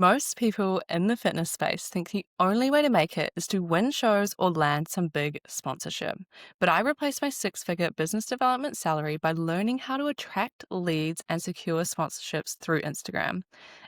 Most people in the fitness space think the only way to make it is to win shows or land some big sponsorship. But I replaced my six-figure business development salary by learning how to attract leads and secure sponsorships through Instagram.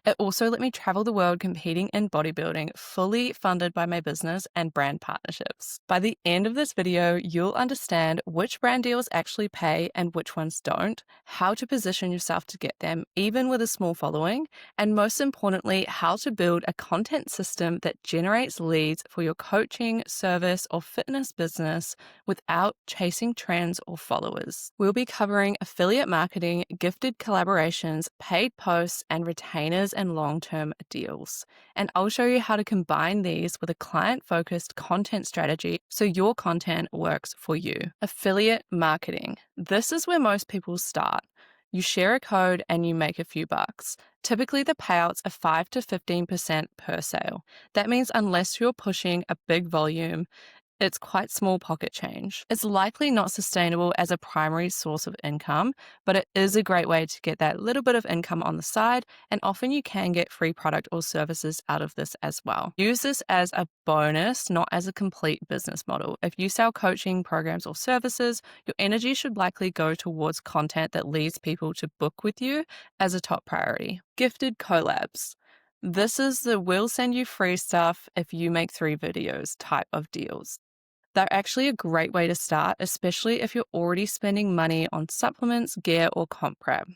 It also let me travel the world competing in bodybuilding, fully funded by my business and brand partnerships. By the end of this video, you'll understand which brand deals actually pay and which ones don't, how to position yourself to get them, even with a small following, and most importantly, how to build a content system that generates leads for your coaching, service, or fitness business without chasing trends or followers. We'll be covering affiliate marketing, gifted collaborations, paid posts, and retainers and long-term deals. And I'll show you how to combine these with a client-focused content strategy so your content works for you. Affiliate marketing. This is where most people start. You share a code and you make a few bucks. Typically, the payouts are 5 to 15% per sale. That means unless you're pushing a big volume, it's quite small pocket change. It's likely not sustainable as a primary source of income, but it is a great way to get that little bit of income on the side, and often you can get free product or services out of this as well. Use this as a bonus, not as a complete business model. If you sell coaching programs or services, your energy should likely go towards content that leads people to book with you as a top priority. Gifted collabs. This is the we'll send you free stuff if you make 3 videos type of deals. They're actually a great way to start, especially if you're already spending money on supplements, gear, or comp prep.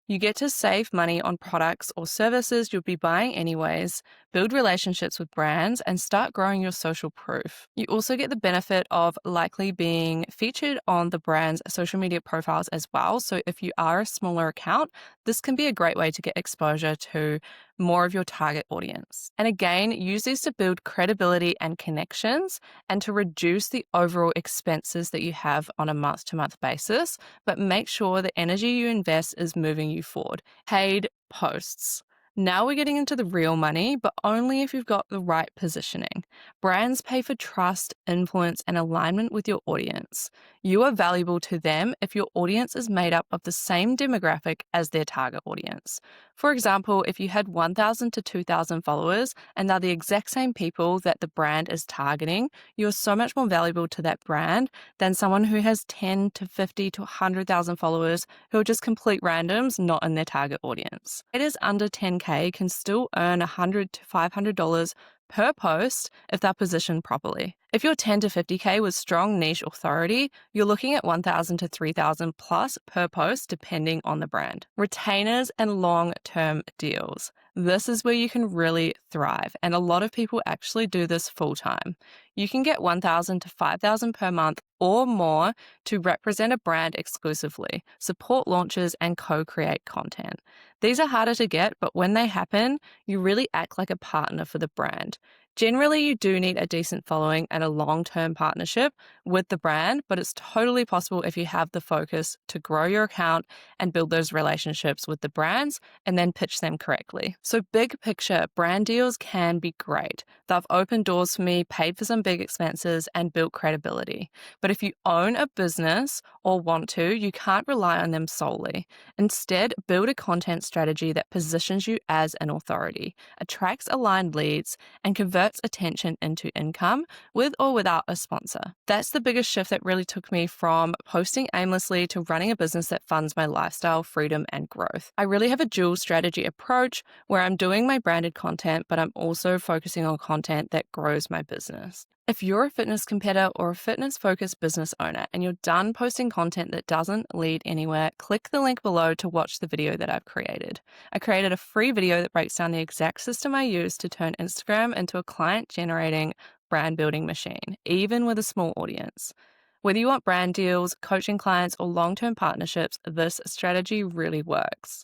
You get to save money on products or services you'll be buying anyways, build relationships with brands, and start growing your social proof. You also get the benefit of likely being featured on the brand's social media profiles as well. So if you are a smaller account, this can be a great way to get exposure to more of your target audience. And again, use these to build credibility and connections and to reduce the overall expenses that you have on a month-to-month basis, but make sure the energy you invest is moving you forward. Paid posts. Now we're getting into the real money, but only if you've got the right positioning. Brands pay for trust, influence, and alignment with your audience. You are valuable to them if your audience is made up of the same demographic as their target audience. For example, if you had 1,000 to 2,000 followers and they're the exact same people that the brand is targeting, you're so much more valuable to that brand than someone who has 10 to 50 to 100,000 followers who are just complete randoms, not in their target audience. Creators under 10K can still earn $100 to $500 per post if they're positioned properly. If you're 10 to 50K with strong niche authority, you're looking at 1,000 to 3,000 plus per post depending on the brand. Retainers and long-term deals. This is where you can really thrive, and a lot of people actually do this full-time. You can get 1,000 to 5,000 per month or more to represent a brand exclusively, support launches, and co-create content. These are harder to get, but when they happen, you really act like a partner for the brand. Generally, you do need a decent following and a long-term partnership with the brand, but it's totally possible if you have the focus to grow your account and build those relationships with the brands and then pitch them correctly. So big picture, brand deals can be great. They've opened doors for me, paid for some big expenses, and built credibility. But if you own a business or want to, you can't rely on them solely. Instead, build a content strategy that positions you as an authority, attracts aligned leads, and converts attention into income with or without a sponsor. That's the biggest shift that really took me from posting aimlessly to running a business that funds my lifestyle, freedom, and growth. I really have a dual strategy approach where I'm doing my branded content, but I'm also focusing on content that grows my business. If you're a fitness competitor or a fitness-focused business owner and you're done posting content that doesn't lead anywhere, click the link below to watch the video that I've created. I created a free video that breaks down the exact system I use to turn Instagram into a client-generating brand-building machine, even with a small audience. Whether you want brand deals, coaching clients, or long-term partnerships, this strategy really works.